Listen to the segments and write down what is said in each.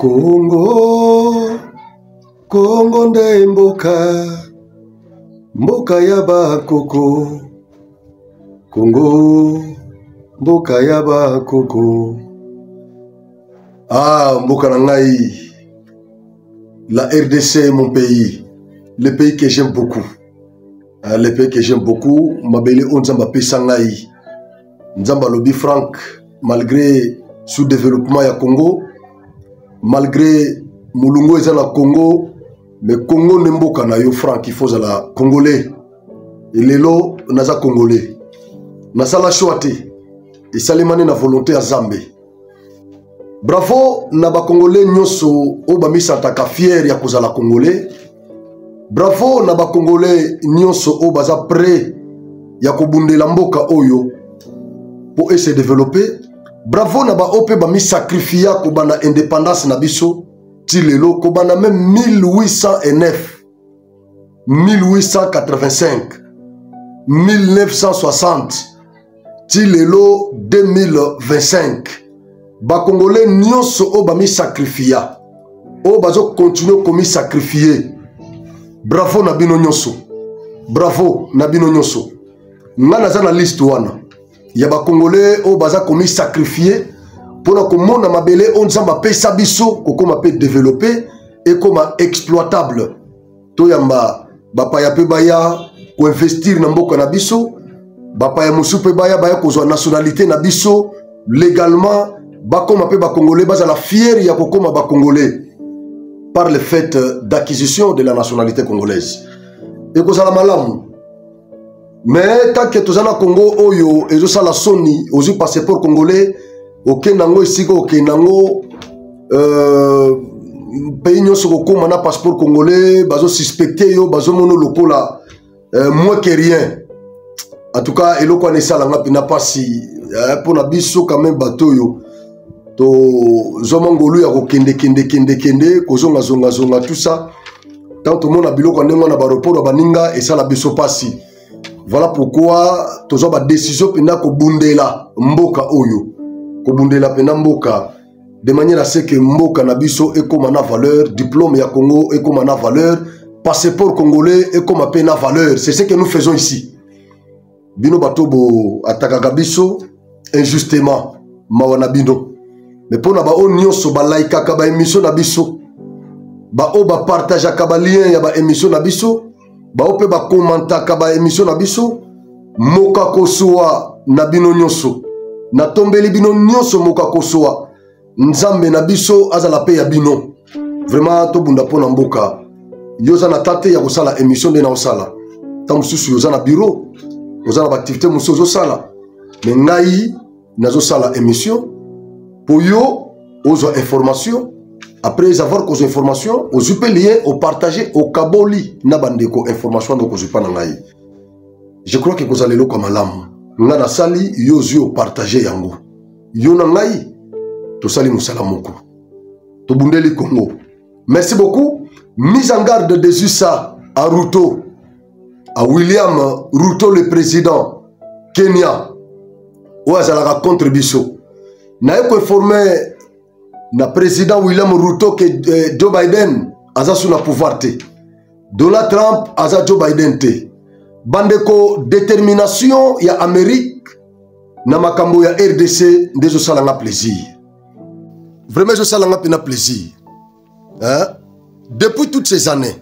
Congo, Congo nde mboka, mboka ya bakoko. Congo, mboka ya bakoko. Ah, mboka na ngai. La RDC, mon pays. Le pays que j'aime beaucoup. Le pays que j'aime beaucoup. Mabele onzamba pesangai. Nzamba lobi Frank, malgré sous-développement ya Congo, malgré Mulungo eza na Congo, mais Congo nemboka na yo Frank, il faut la Congolais. Et lelo naza Congolais. Nasala choate. Et salimane na volonté à Zambé. Bravo na ba Congolais nyoso o ba misantaka fier ya kozala Congolais. Bravo na ba Congolais nyoso o baza prêt ya kobundela mboka oyo pour se développer. Bravo na ba ope ba mi sacrifier ko bana indépendance na biso ti lelo ko bana même 1809 1885 1960 ti lelo 2025 ba Congolais nyonso o ba mi sacrifier o bazo continuer ko mi sacrifier. Bravo na bino nyonso. Bravo na bino nyonso. Nga naza na liste wana ya ba Congolais o baza komi sacrifier pona komona mabele on nzamba pesa biso kokoma pe développer et koma exploitable to yamba bapaya pe baya ko investir na mboka na biso bapaya musupe baya kozwa nationalité na biso légalement bakoma pe ba Congolais baza la fière ya kokoma ba Congolais par le fait d'acquisition de la nationalité congolaise et kozala malamu. Mais tant que tu es au Congo, oyo ezo sala soni, ozu passeport congolais, ok nango isiko ok nango pays nyonso kokoma na passeport congolais, bazo suspecté yo, bazo mono lokola moins que rien. En tout cas, eloko ane sala nga pina pasi pour na biso quand même bato yo. To zomangolu ya ko kende kozonga zonga tout ça. Tant tout le monde a biloko ane mona ba report baninga et sala biso pasi. Voilà pourquoi tozo ba décision pena ko bundela mboka oyo ko bundela pena mboka de manière à ce que mboka na biso e comme na valeur, diplôme ya Congo e comme na valeur, passeport congolais e comme pena valeur. C'est ce que nous faisons ici. Bino batobo ataka biso injustement mawana bino. Mais pour na ba onyoso ba like ka ba émission na biso. Ba o ba partage ka ba lien ya ba émission na biso. Ba ope ba commenta ka ba émission na biso moka kosoa na bino nyonso na tombeli bino nyonso moka kosoa nzambe na biso azala pe ya bino vraiment to bunda pona mboka yoza na tate ya kosala émission de na osala ta mususu yoza na bureau yoza na activité mususu zo sala mais ngai nazo sala émission pour yo ozo information. Après avoir des informations, aux lier, au partager, au kaboli, nabandeko information donc aux panangai. Je crois que vous allez le comme alam. Ngana sali yo partager yango. Yo nangai to sali musalamoko. To bundeli Congo. Merci beaucoup. Mise en garde de Zusa à Ruto, à William Ruto le président Kenya. Ou à la contribution. Na ko informer na président William Ruto que Joe Biden aza sous la pouvoir te. Donald Trump aza Joe Biden te. Bandeko détermination ya Amérique na makambo ya RDC ndezo sala nga plaisir. Vraiment je sala nga pena plaisir. Hein? Depuis toutes ces années,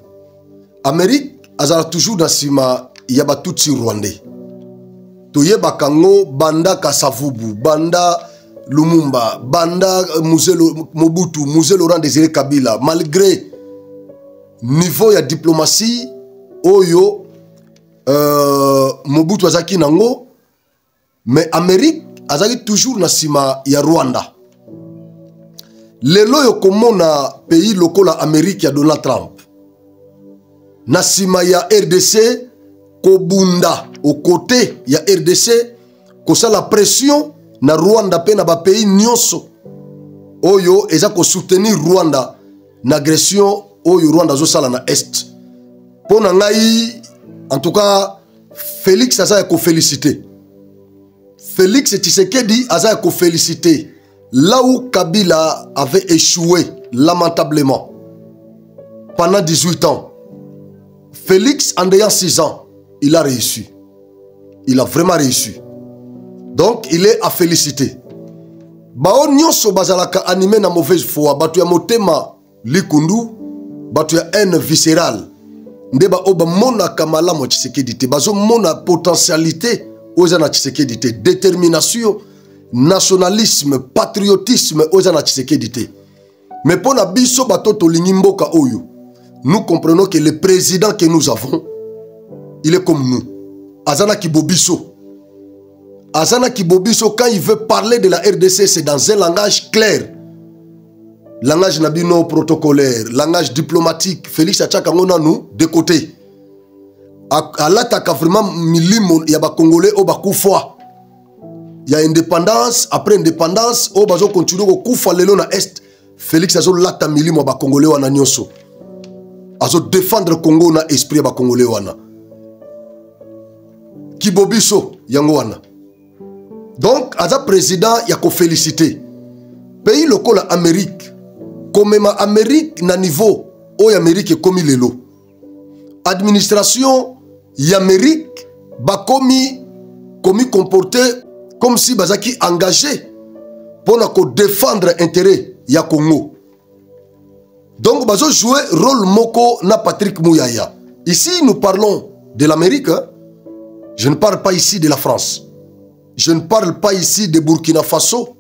Amérique aza toujours dans sima ya batutsi rwandais. Toye bakango banda Kasavubu, banda Lumumba, Banda Mobutu, Muse Laurent Désiré Kabila, malgré niveau ya diplomatie, Oyo, Mobutu azaki nango, mais Amérique azaki toujours na sima ya Rwanda. Lelo yo komona pays lokola Amérique ya Donald Trump. Na sima ya RDC, kobunda au côté ya RDC, kosa la pression na Rwanda pe na ba pays nyonso oyo eza ko soutenir Rwanda na agression oyo Rwanda zo sala na est. Pona ngai en tout cas Félix aza ko féliciter. Félix Tshisekedi aza ko féliciter là où Kabila avait échoué lamentablement pendant 18 ans, Félix, en ayant 6 ans, il a réussi. Il a vraiment réussi. Donc, il est à féliciter. Bao nyonso bazalaka animé na mauvaise foi, batu ya motema likundu, batu ya haine viscérale. Ndeba oba mona kamala mo Tshisekedi te, bazo mona potentialité oza na Tshisekedi te, détermination, nationalisme, patriotisme oza na Tshisekedi te. Mais pour na biso bato tolingi mboka oyo, nous comprenons que le président que nous avons, il est comme nous. Azana Kibobiso. Azana Kibobiso, quand il veut parler de la RDC, c'est dans un langage clair. Langage nabino protocolaire, langage diplomatique. Félix Atchakangona nous, de côté. À l'attaque vraiment milimo, il y a des Congolais au Bakoufwa. Il y a indépendance, après indépendance, au Bazo continue au Koufa Lelo na Est. Félix Azo lata milimo ba Congolais wana nyonso. Azo défendre Congo na esprit ba Congolais wana. Kibobiso yango wana. Donc, Aza président, il y a qu'à féliciter. Pays local Amérique, comme même Amérique na niveau, où Amérique est comme il est là. Administration, y Amérique, ba comme comporté, comme si bazaki engagé pour défendre intérêt ya Congo. Donc, bazo jouer rôle moko na Patrick Mouyaya. Ici, nous parlons de l'Amérique. Hein? Je ne parle pas ici de la France. Je ne parle pas ici de Burkina Faso.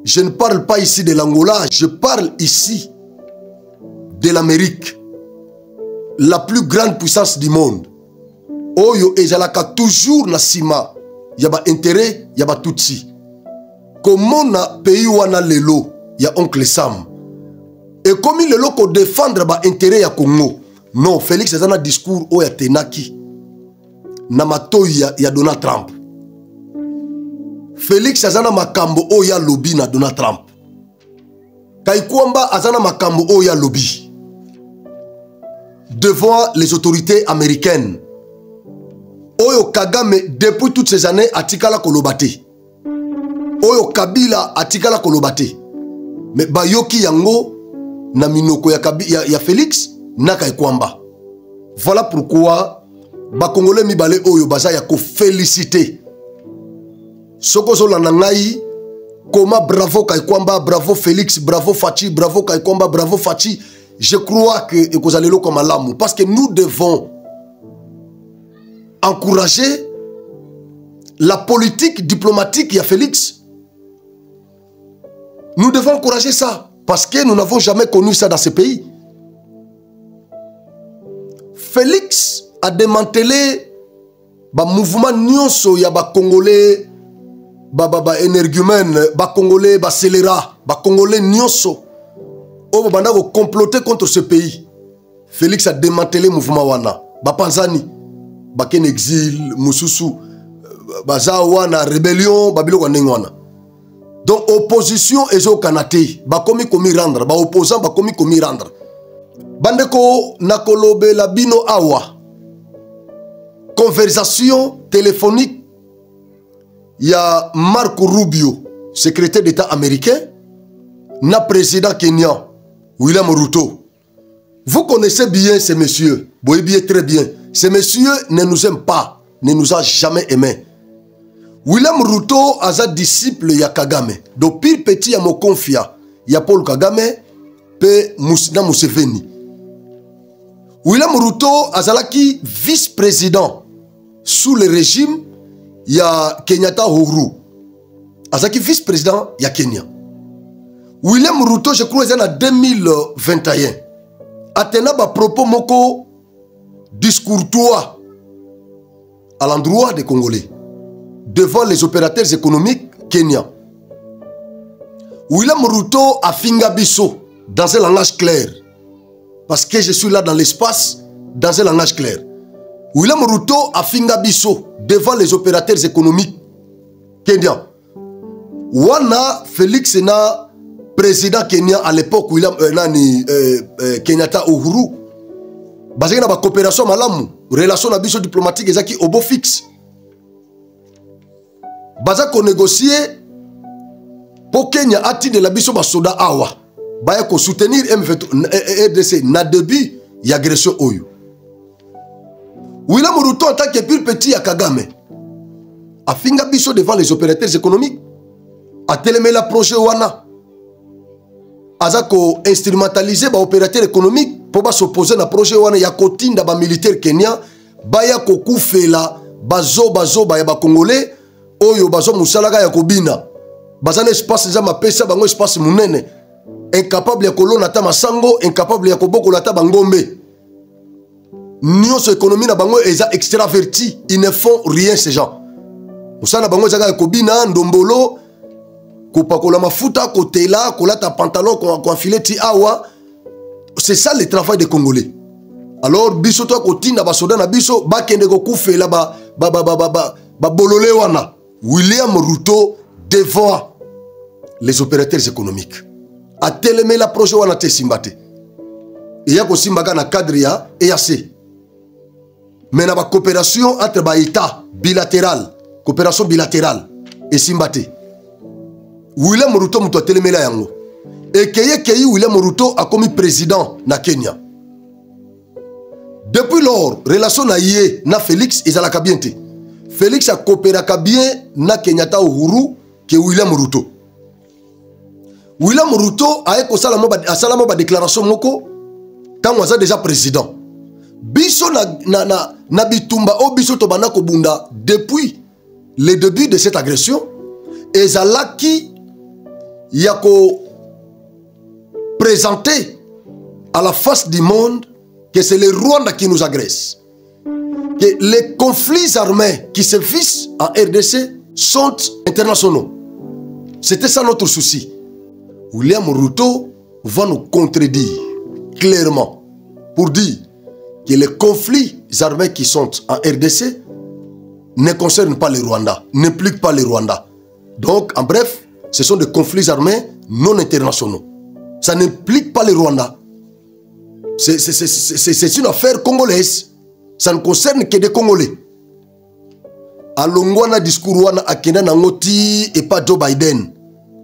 Je ne parle pas ici de l'Angola. Je parle ici de l'Amérique. La plus grande puissance du monde. Oyo ezalaka toujours na sima. Yaba intérêt, yaba tutsi. Comment na pays wana lelo, ya oncle Sam. Et comme il lelo ko défendre ba intérêt ya Congo. Non, Félix ezana discours oya tenaki. Na matoi ya Donald Trump. Félix azana makambo oya lobby na Donald Trump. Kaikwamba azana makambo oya lobby. Devant les autorités américaines. Oyo Kagame depuis toutes ces années atikala kolobate. Oyo Kabila atikala kolobate. Mais bayoki yango na minoko ya Félix na Kaikwamba. Voilà pourquoi ba Congolais mibale oyo baza ya ko féliciter. Sokozo lanangai, Koma bravo Kaikwamba, bravo Félix, bravo Fachi, bravo Kaikwamba, bravo Fachi. Je crois que vous allez le comme à l'amour. Parce que nous devons encourager la politique diplomatique, il y a Félix. Nous devons encourager ça. Parce que nous n'avons jamais connu ça dans ce pays. Félix a démantelé le mouvement nyonso ya ba Congolais. Énergumène, Congolais, scélérat, Congolais nyonso. Au banda ko comploter contre ce pays. Félix a démantelé le mouvement wana. Panzani, Ken exil, Moussousou, Bazawana, rébellion, Babilo wana. Donc opposition ezo kanate, komi rendre, opposant komi rendre. Bandeko nakolobe la bino awa. Conversation téléphonique. Il y a Marco Rubio, secrétaire d'État américain, na président kenyan, William Ruto. Vous connaissez bien ces messieurs, vous voyez bien très bien. Ces messieurs ne nous aiment pas, ne nous a jamais aimés. William Ruto a un disciple ya Kagame. Donc pire petit ya mo confia, ya Paul Kagame, pe Musina Museveni. William Ruto a zalaki vice-président sous le régime. Il y a Kenyatta Uhuru. Azaki vice-président, il y a Kenya. William Ruto, je crois, en 2021. Atena ba propos moko discours toi à l'endroit des Congolais devant les opérateurs économiques kenyans. William Ruto a fingabiso dans un langage clair. Parce que je suis là dans l'espace, dans un langage clair. William Ruto a fingabiso devant les opérateurs économiques kenyans. Wana Félix na président kenyan à l'époque William Kenyatta Uhuru. Basé na ba coopération malamu, relation na biso diplomatique ezaki obo fixe. Baza ko négocier pour Kenya ati de la biso ba soda awa baya ko soutenir RDC na début y agression oyo. William Ruto en tant que pire petit à Kagame a finga biso devant les opérateurs économiques a télémé la projet wana azako instrumentaliser ba opérateur économique pour ba s'opposer na projet wana ya kotinda ba militaire Kenya baya ko kufela bazo baya ba congolais oyo bazo musalaga ya kobina bazana espace za mapesa bango espace munene incapable ya kolona ta masango incapable ya kobokola ta bangombe nyonso économie na bango eza extraverti, ils ne font rien ces gens. Musana bango zaka kobina ndombolo kopakola mafuta kotela kolata pantalon ko enfiler ti awa. C'est ça le travail des Congolais. Alors biso to kotinda ba soda na biso ba kende ko kufela ba bolole wana. William Ruto devant les opérateurs économiques a télémé la projet wana te simbate. Et ya ko simbaka na cadre ya EAC. Mais na ba coopération entre ba état bilatéral, coopération bilatérale et simbate. William Ruto muto telemela yango. Et keye William Ruto a commis président na Kenya. Depuis lors, relation na yé na Félix ezalaka bien te. Félix a coopéré bien na Kenyatta Uhuru que William Ruto. William Ruto a éko salamo ba déclaration moko tant waza déjà président. Biso na bitumba o biso to bana ko bunda depuis le début de cette agression ezalaki yako présenter à la face du monde que c'est le Rwanda qui nous agresse, que les conflits armés qui se vissent en RDC sont internationaux. C'était ça notre souci. William Ruto va nous contredire clairement pour dire que les conflits armés qui sont en RDC ne concernent pas le Rwanda, n'impliquent pas le Rwanda. Donc, en bref, ce sont des conflits armés non internationaux. Ça n'implique pas le Rwanda. C'est une affaire congolaise. Ça ne concerne que des Congolais. Alongwana discours wana akenda nangoti et pas Joe Biden.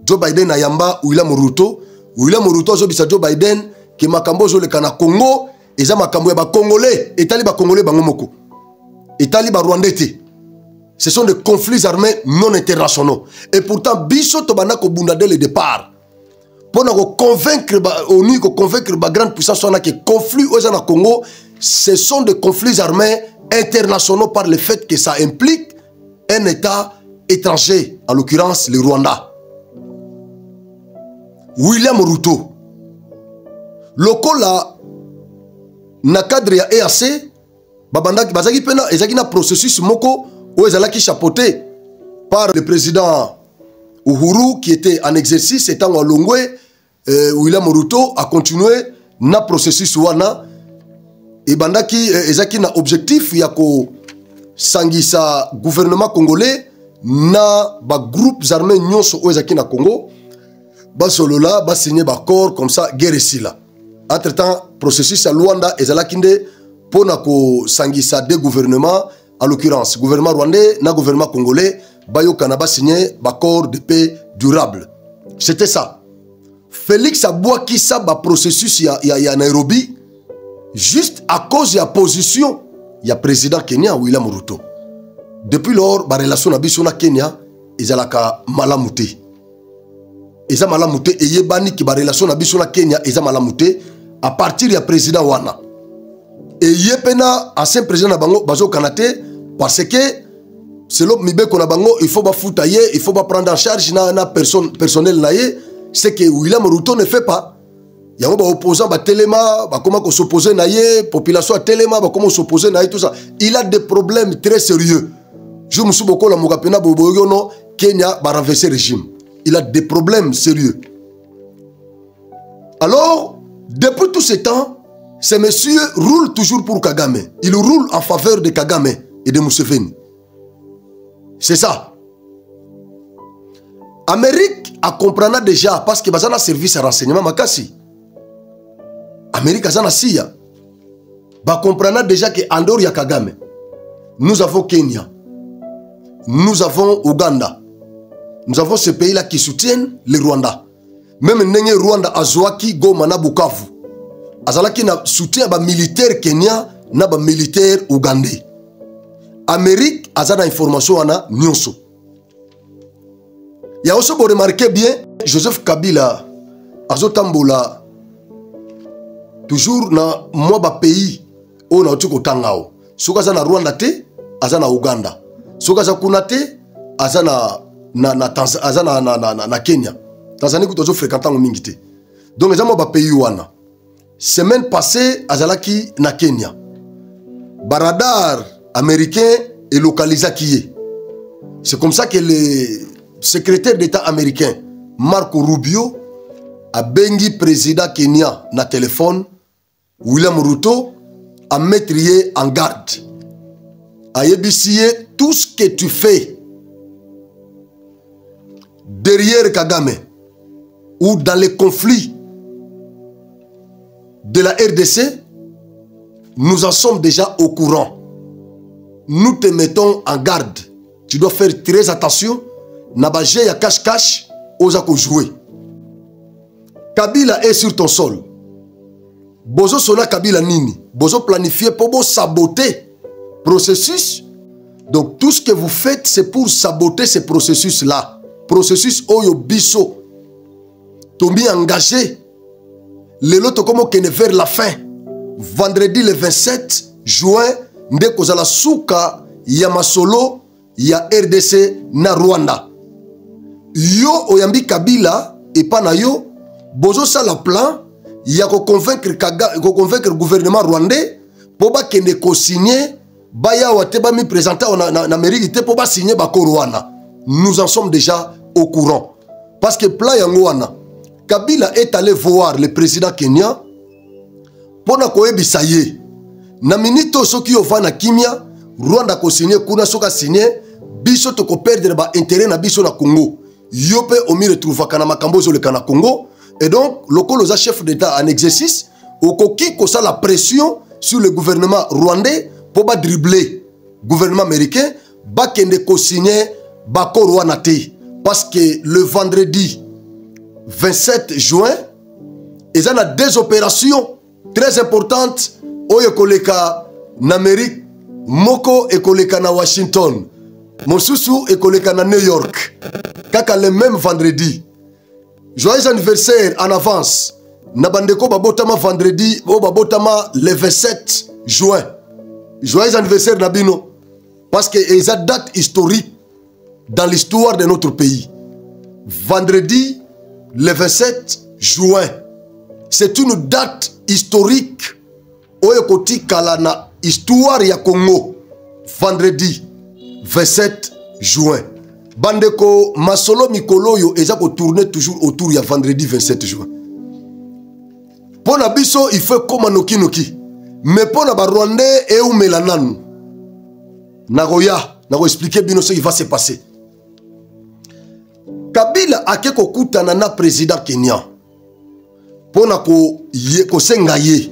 Joe Biden ayamba William Ruto. William Ruto zobisa Joe Biden ke makambo zo le kana Congo eza makambo ya ba Congolais, etali ba Congolais bango moko. Etali ba Rwandais te. Ce sont des conflits armés non internationaux. Et pourtant biso to bana ko bunda dès le départ. Pour nous convaincre ONU, convaincre la grande puissance que les conflits au Congo, ce sont des conflits armés internationaux par le fait que ça implique un État étranger, en l'occurrence le Rwanda. William Ruto, lokola na cadre ya EAC, bazaki pena ezaki na processus moko où ezalaki chapeauté par le président Uhuru qui était en exercice étant à Longwe, William Ruto a continué na processus wana et bandaki ezaki na objectif ya ko sangisa gouvernement congolais na ba groupes armés nyonso ezaki na Congo ba solola ba signer ba accord comme ça guerre ici là. Entre temps processus à Luanda ezalaki nde pona ko sangisa des gouvernements en l'occurrence gouvernement rwandais na gouvernement congolais Bayo Kanaba signé l'accord de paix durable. C'était ça. Félix Aboua qui ça ba processus ya Nairobi juste à cause de la position ya président Kenya William Ruto. Depuis lors, ba relation na biso na Kenya ezalaka malamuté. Eza malamuté et yebani ki ba relation na biso na Kenya eza malamuté à partir ya président wana. Et yepena ancien président na bango bazo kanate parce que selon Mibeko na bango, il faut pas foutre, il faut pas prendre en charge na personnel na ye, c'est que William Ruto ne fait pas. Il y a un opposant, Telema, comment s'opposer na ye, population à Telema, comment s'opposer na ye, tout ça. Il a des problèmes très sérieux. Je me suis beaucoup la Mugapena Boboyono, Kenya va renverser le régime. Il a des problèmes sérieux. Alors, depuis tout ce temps, ce monsieur roule toujours pour Kagame. Il roule en faveur de Kagame et de Museveni. C'est ça. Amérique a compris déjà parce que bazana service à renseignement makasi. Amérique a zana siya. Ba comprendre déjà que Andor ya Kagame. Nous avons Kenya. Nous avons Ouganda. nous avons ces pays-là qui soutiennent le Rwanda. Même Nenge Rwanda Azwaki Goma na Bukavu. Azalaki na soutien ba militaire Kenya na ba militaire Ougandais. Amérique azana information wana nyonso. Il y a aussi pour remarquer bien Joseph Kabila azotambola toujours na moi ba pays o na otiko tangao. Soka za na Rwanda te, azana Uganda. Soka za kuna te, azana na Kenya. Tanzanie ko tozo fréquentant mingi te. Donc les ba pays wana. Semaine passée azalaki na Kenya. Baradar américain est localisé qui est. C'est comme ça que le secrétaire d'État américain Marco Rubio a bengi président Kenya na téléphone William Ruto a mettre en garde. A yebisiye tout ce que tu fais derrière Kagame ou dans les conflits de la RDC, nous en sommes déjà au courant. Nous te mettons en garde. Tu dois faire très attention. Nabaje ya cache-cache, osa ko jouer. Kabila est sur ton sol. Bozo sona Kabila nini. Bozo planifier pour saboter processus. Donc tout ce que vous faites, c'est pour saboter ce processus-là. Processus oyo biso. Tombi engagé. Le loto comme on vers la fin. Vendredi le 27 juin, ndeko za la souka ya masolo ya RDC na Rwanda. Yo oyambi Kabila et pas na yo bozo sa la plan ya ko convaincre le gouvernement rwandais pour ba kende ko signer ba ya wate ba mi présenter en Amérique te pour ba signer ba ko Rwanda. Nous en sommes déjà au courant parce que plan yango wana Kabila est allé voir le président kenyan pour na ko ebisa ye na minito soki yo va na kimia Rwanda ko signer kuna soka signer biso to ko perdre ba intérêt na biso na Congo. Yope omi retrouva kana makambo zo le kana Congo et donc le colosa chef d'état en exercice au koki ko ça la pression sur le gouvernement rwandais pour ba dribbler gouvernement américain ba kende ko signer ba ko Rwanda te parce que le vendredi 27 juin ils ont deux opérations très importantes oyo koleka na Amérique moko et koleka na Washington mosusu et koleka na New York. Kaka le même vendredi. Joyeux anniversaire en avance. Nabandeko babotama vendredi, babotama le 27 juin. Joyeux anniversaire Nabino. Parce que c'est une date historique dans l'histoire de notre pays. Vendredi, le 27 juin. C'est une date historique. Oyekoti kalana histoire ya Congo. Vendredi, 27 juin. Bandeko masolo mikolo yo eza ko tourner toujours autour ya vendredi 27 juin. Pona biso il faut comme noki noki. Mais pona ba Rwandais et ou melananu. Nagoya, nako expliquer bino ce qui va se passer. Kabila akeko kutana na président Kenya. Pona ko senga ye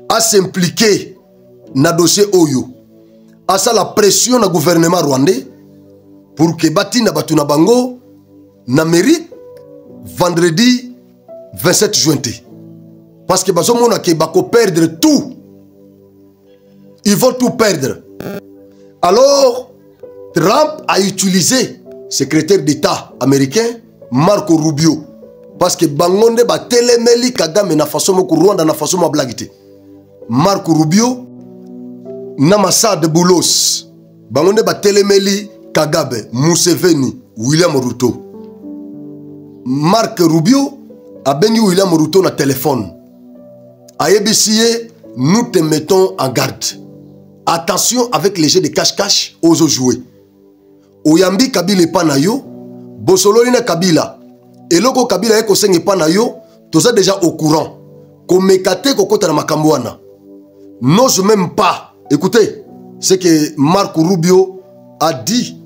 a s'impliquer na dossier oyo. A ça la pression na gouvernement rwandais pour que Batina Batuna Bango na mérite vendredi 27 juin. Parce que Bazomona ke bako perdre tout. Ils vont tout perdre. Alors, Trump a utilisé secrétaire d'État américain Marco Rubio. Parce que Bangonde ba telemeli Kagame na façon moko Rwanda na façon ma blagité. Marco Rubio na massa de Boulos. Bangonde ba telemeli Kagame, Museveni, William Ruto. Marc Rubio a bengi William Ruto na téléphone. A yebisiye, nous te mettons en garde. Attention avec les jeux de cache-cache aux jouer. Oyambi Kabila pana yo, Bosololi na Kabila. Et loko Kabila eko sengi pana yo, toza déjà au courant. Komekate kokota na makambwana. N'ose même pas. Écoutez, c'est que Marc Rubio a dit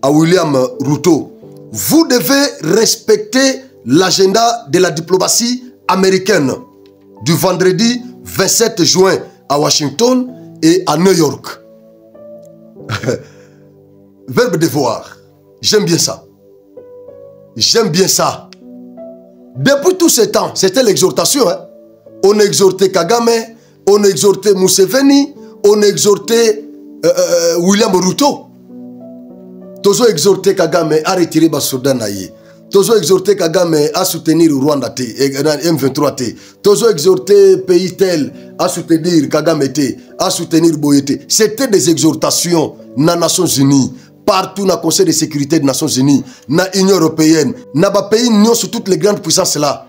à William Ruto, vous devez respecter l'agenda de la diplomatie américaine du vendredi 27 juin à Washington et à New York. Verbe devoir. J'aime bien ça. J'aime bien ça. Depuis tout ce temps, c'était l'exhortation. Hein? On exhortait Kagame, on exhortait Museveni, on exhortait William Ruto. Tozo exhorté Kagame à retirer Soudan naïe. Tozo exhorté Kagame à soutenir Rwanda T, M23 T. Tozo exhorté pays tel à soutenir Kagame T, à soutenir Boyete. C'était des exhortations dans les Nations Unies, partout dans le Conseil de sécurité des Nations Unies, dans l'Union européenne, dans les pays sur toutes les grandes puissances là.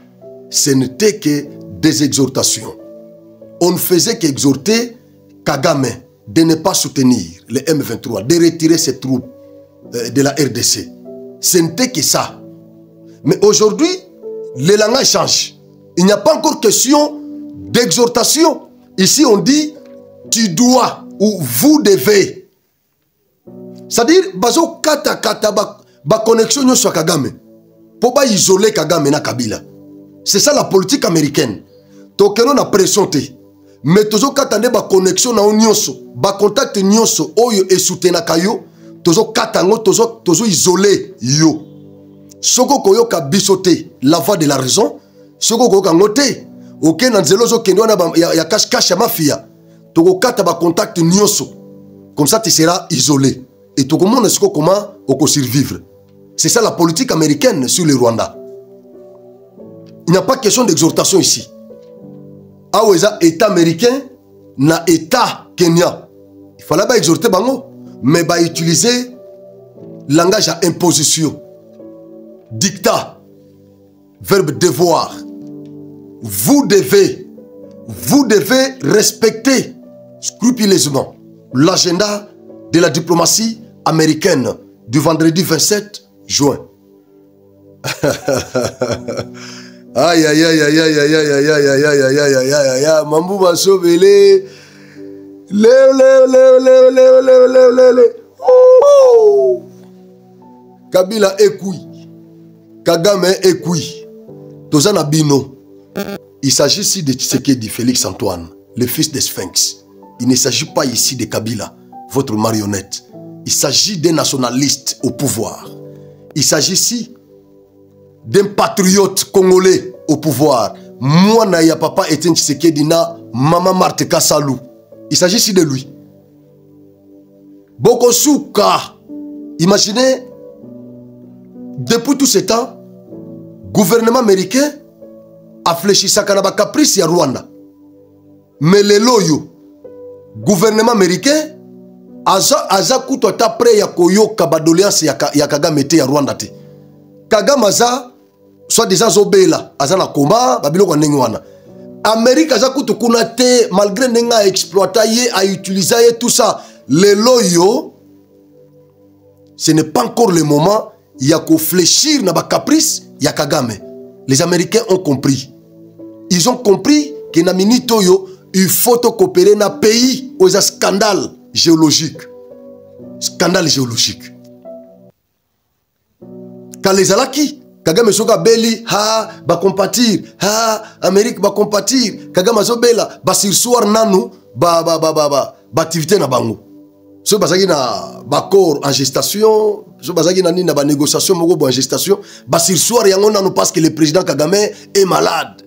Ce n'était que des exhortations. On ne faisait qu'exhorter Kagame de ne pas soutenir les M23, de retirer ses troupes de la RDC. Ce n'était que ça. Mais aujourd'hui, le langage change. Il n'y a pas encore question d'exhortation. Ici, on dit tu dois ou vous devez. C'est-à-dire, bazo kata ba connexion sur Kagame. Pour pas isoler Kagame na Kabila. C'est ça la politique américaine. Tokeno na pression te. Mais tozo katande ba connexion na nyonso, ba contact nyonso oyo e soutena kayo. Tozo katango, tozo isolé yo. Soko koyoka bisote la voix de la raison. Soko koyoka ngote. Ok, nanzelo zo kendo na ya cache ya mafia. Toko kata ba contact nyonso. Comme ça tu seras isolé. Et tout le monde sait comment on peut survivre. C'est ça la politique américaine sur le Rwanda. Il n'y a pas question d'exhortation ici. Aweza État américain na État Kenya. Il fallait pas exhorter bango. Mais bah utiliser langage à imposition, dictat, verbe devoir. Vous devez respecter scrupuleusement l'agenda de la diplomatie américaine du vendredi 27 juin. Aïe aïe aïe aïe aïe aïe aïe aïe aïe aïe aïe aïe aïe aïe aïe Mambo m'a sauvé Kabila écoui. Kagame écoui. Tozana Bino. Il s'agit ici de Tshisekedi Félix Antoine, le fils des Sphinx. Il ne s'agit pas ici de Kabila, votre marionnette. Il s'agit d'un nationaliste au pouvoir. Il s'agit ici d'un patriote congolais au pouvoir. Moi, Naya Papa Etienne Tshisekedi na Maman Marthe Kassalou. Il s'agit ici de lui. Bokosuka. Imaginez, depuis tout ce temps, gouvernement américain a fléchi sa kanaba caprice à Rwanda. Mais le loyo, gouvernement américain, aza kuto ta prêt ya koyo kabadoléance ya Kagame te ya Rwanda te. Kagame aza, soit disant zobela, aza na koma, babilo kwa ndenge wana. Amérique aza kuto kuna te, malgré nenga exploiter, a utiliser tout ça. Le loyo, ce n'est pas encore le moment, il y a qu'au fléchir na ba caprice, ya Kagame. Les Américains ont compris. Ils ont compris que na minitoyo, il faut coopérer dans un pays où il y a un scandale géologique. Scandale géologique. Quand les Alaki, Kagame soka beli, ha, ba compatir, ha, Amérique ba compatir, Kagame so bela, ba sirsoir nanu, ba activité na bango. So bazaki na bakor en gestation, so bazaki na nini na ba négociation moko en gestation, ba sirsoir yango nanu parce que le président Kagame est malade.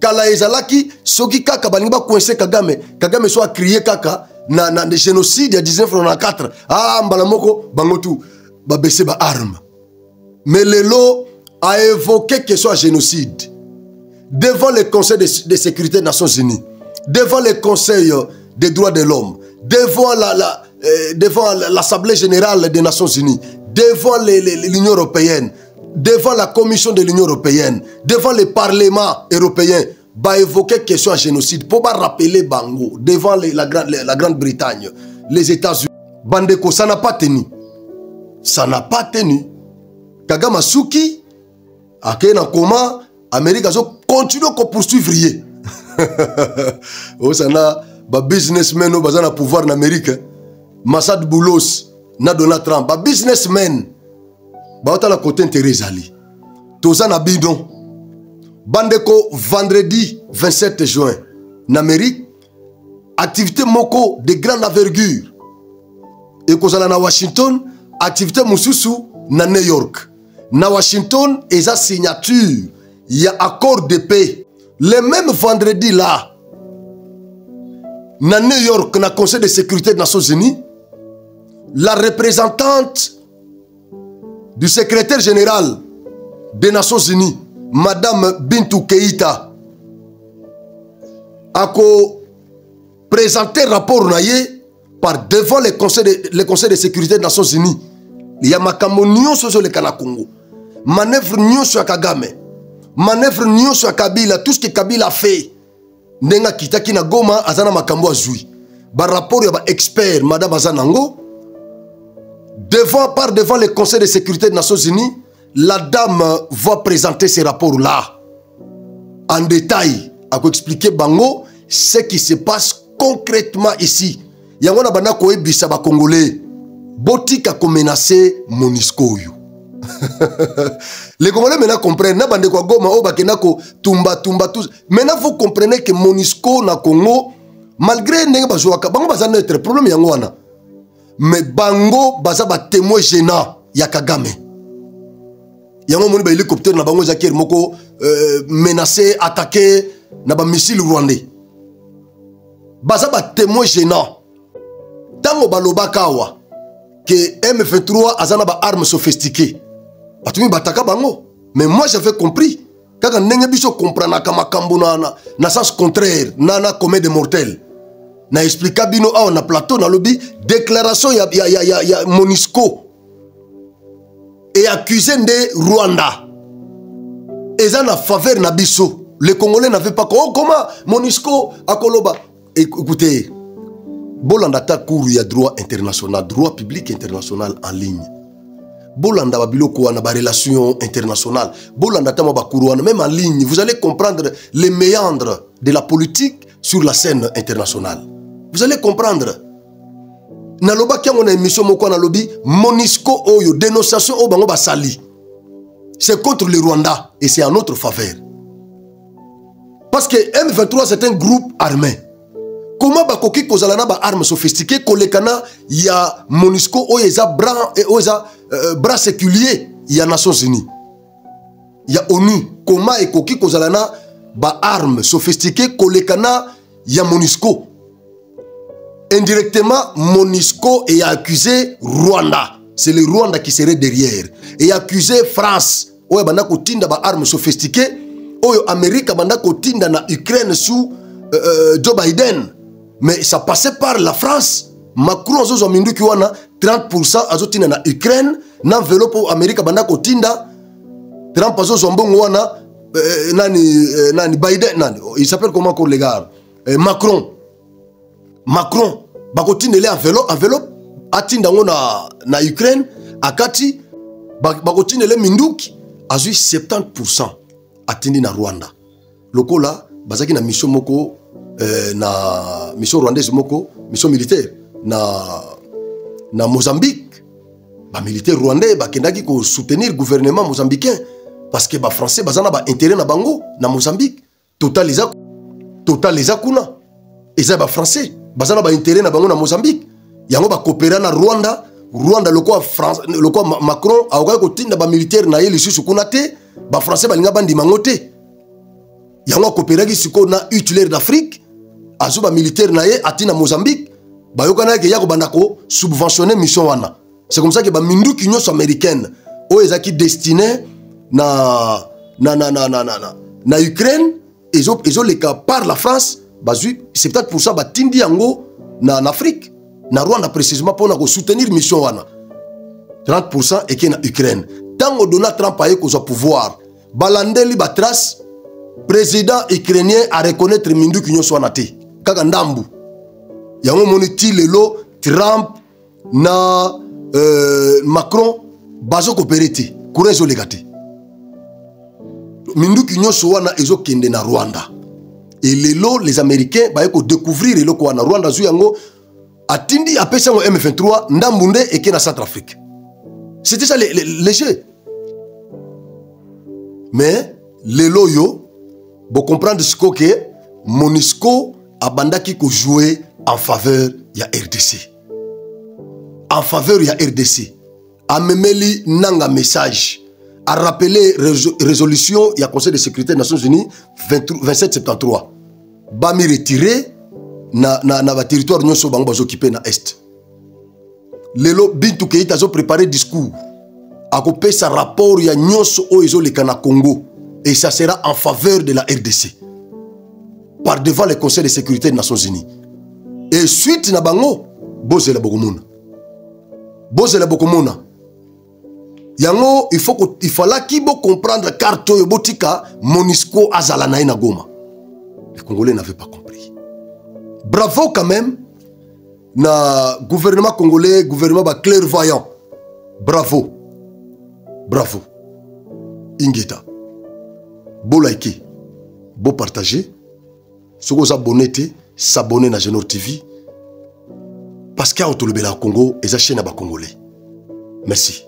Kala ezalaki soki kaka balingi ba coincer Kagame, Kagame so a crié kaka na de génocide ya 1994. Ah mbala moko bango tu ba baisser ba arme. Mais Lelo a évoqué que soit génocide devant le Conseil de sécurité des Nations Unies, devant le Conseil des droits de l'homme, devant l'Assemblée générale des Nations Unies, devant l'Union européenne, devant la Commission de l'Union européenne, devant le Parlement européen, va évoquer question de génocide pour rappeler Bango devant la Grande-Bretagne, les États-Unis. Bandeko, ça n'a pas tenu. Ça n'a pas tenu. Kagame Suki, à Kena Koma, Amérique a continué à poursuivre. Oh, ça n'a pas businessmen au bazar pouvoir en Amérique. Massad Boulos, na Donald Trump, ba businessmen. Ba ota la côté Thérèse Ali. Tozana bidon. Bandeko vendredi 27 juin. En Amérique, activité moko de grande envergure. Et kozala na Washington, activité mususu na New York. na Washington eza signature il y a accord de paix le même vendredi là na New York na Conseil de sécurité des Nations Unies la représentante du secrétaire général des Nations Unies Madame Bintou Keïta a présenté rapport naïe par devant le Conseil de sécurité des Nations Unies. Il y a makambo nyonso sur le Congo. Manœuvre nyonso ya Kagame. Manœuvre nyonso ya Kabila. Tout ce que Kabila a fait. Nenga kitaki na Goma azana makambo azui. Ba rapport ya ba expert Madame Azanango. Par devant le Conseil de sécurité des Nations Unies, la dame va présenter ces rapports-là. En détail. À expliquer bango ce qui se passe concrètement ici. Yango na bana ko ebisa ba Congolais. Botika ko menacer MONUSCO yo. Les Congolais maintenant comprennent na bande ko Goma o bakena ko tumba tous. Maintenant vous comprenez que MONUSCO na Congo malgré ndenge bazwaka bango bazana être problème yango wana. Mais bango baza ba témoin gênant ya Kagame. Yango moni ba hélicoptère na bango zakir moko menacer attaquer na ba missile rwandais. Baza ba témoin gênant. Tango baloba kawa que M23 azana ba armes sophistiquées. Batumi bataka bango. Mais moi j'avais compris. Kaka ndenge biso comprendre kamakambo na sens contraire, na commet de mortel. Na explica bino a na plateau na lobby déclaration ya MONUSCO et accusé de Rwanda. Eza na faveur na biso. Les Congolais n'avaient pas comment MONUSCO a koloba. Écoutez, Bolanda ta cours il y a droit international, droit public international en ligne. Bolanda babiloko na ba relation internationale. Bolanda ta ba cours même en ligne, vous allez comprendre les méandres de la politique sur la scène internationale. Vous allez comprendre. Na loba ki ngona émission moko na lobby MONUSCO oyo dénonciation o bango basali. C'est contre le Rwanda et c'est en notre faveur. Parce que M23 c'est un groupe armé. Comment bakoki kozala na ba armes sophistiquées kolekana ya MONUSCO oyo eza bras séculier ya Nations Unies. Ya ONU. Comment ekoki kozala na ba armes sophistiquées kolekana ya MONUSCO. Indirectement, MONUSCO est accusé Rwanda. C'est le Rwanda qui serait derrière. Et accusé France. Oyo banda ko tinda ba armes sophistiquées. Oyo Amérique banda ko tinda na Ukraine sous Joe Biden. Mais ça passait par la France. Macron zo mindu ki wana 30% azotinda na Ukraine. Na enveloppe Amérique banda ko tinda 30% zo mbongo wana nani Biden nani. Il s'appelle comment encore les gars? Macron bakotinde le enveloppe atinda ngo na Ukraine akati bakotinde le minduki azui 70% atindi na Rwanda. Lokola bazaki na mission moko na mission rwandaise moko mission militaire na Mozambique. Ba militaire rwandais bakendaki ko soutenir gouvernement mozambicain parce que ba français bazana ba intérêt na bango na Mozambique. Total les kuna. Eza ba français bazana ba intérêt na bango na Mozambique. Yango ba coopérer na Rwanda le quoi France le quoi Macron a ko tinda ba militaire na yeli susu kuna te ba français balinga bandi mangote. Yango coopérer ki siko na utiliser d'Afrique azuba militaire na ye atina Mozambique ba yokana ke yako bandako subventionner mission wana. C'est comme ça que ba minduki nyonso américaine o ezaki destiné na Ukraine ezo le cas par la France bazui 70% batindi yango na Afrique na Rwanda précisément pour soutenir mission wana 30% et qui na Ukraine tango Donald Trump a eu pouvoir balandeli batras président ukrainien a reconnaître mindu kinyo swana te kaka ndambu yango moniti lelo Trump na Macron bazo coopérer courage zo legati mindu kinyo swana ezo kende na Rwanda. Et les Américains vont découvrir le Rwanda. Rwanda Zuyango atindi apesa ngo M23 ndambunde et na Centrafrique. C'était ça les jeux. Mais les loyo vous comprendre ce que MONUSCO a bandaki ko jouer en faveur ya RDC. En faveur ya RDC. Amemeli nanga message. a rappelé résolution, il y a Conseil de sécurité des Nations Unies 2773. Bami retiré na territoire nyonso bango bazo occupé na est. Lelo Bintou Keïta a préparé discours. A coupé sa rapport ya nyonso o ezo le kana Congo et ça sera en faveur de la RDC. Par devant le Conseil de sécurité des Nations Unies. Et suite na bango bozela bokomuna. Bozela bokomuna. Yango il fallait qu'il comprendre carte yo botika Monisco azala na Goma. Les Congolais n'avaient pas compris. Bravo quand même na gouvernement congolais, gouvernement clairvoyant. Bravo. Bravo. Ingeta. Beau liker, beau partager. Si vous abonnez, s'abonner à Genor TV. Parce qu'il y a au Congo et ça chaîne à Congolais. Merci.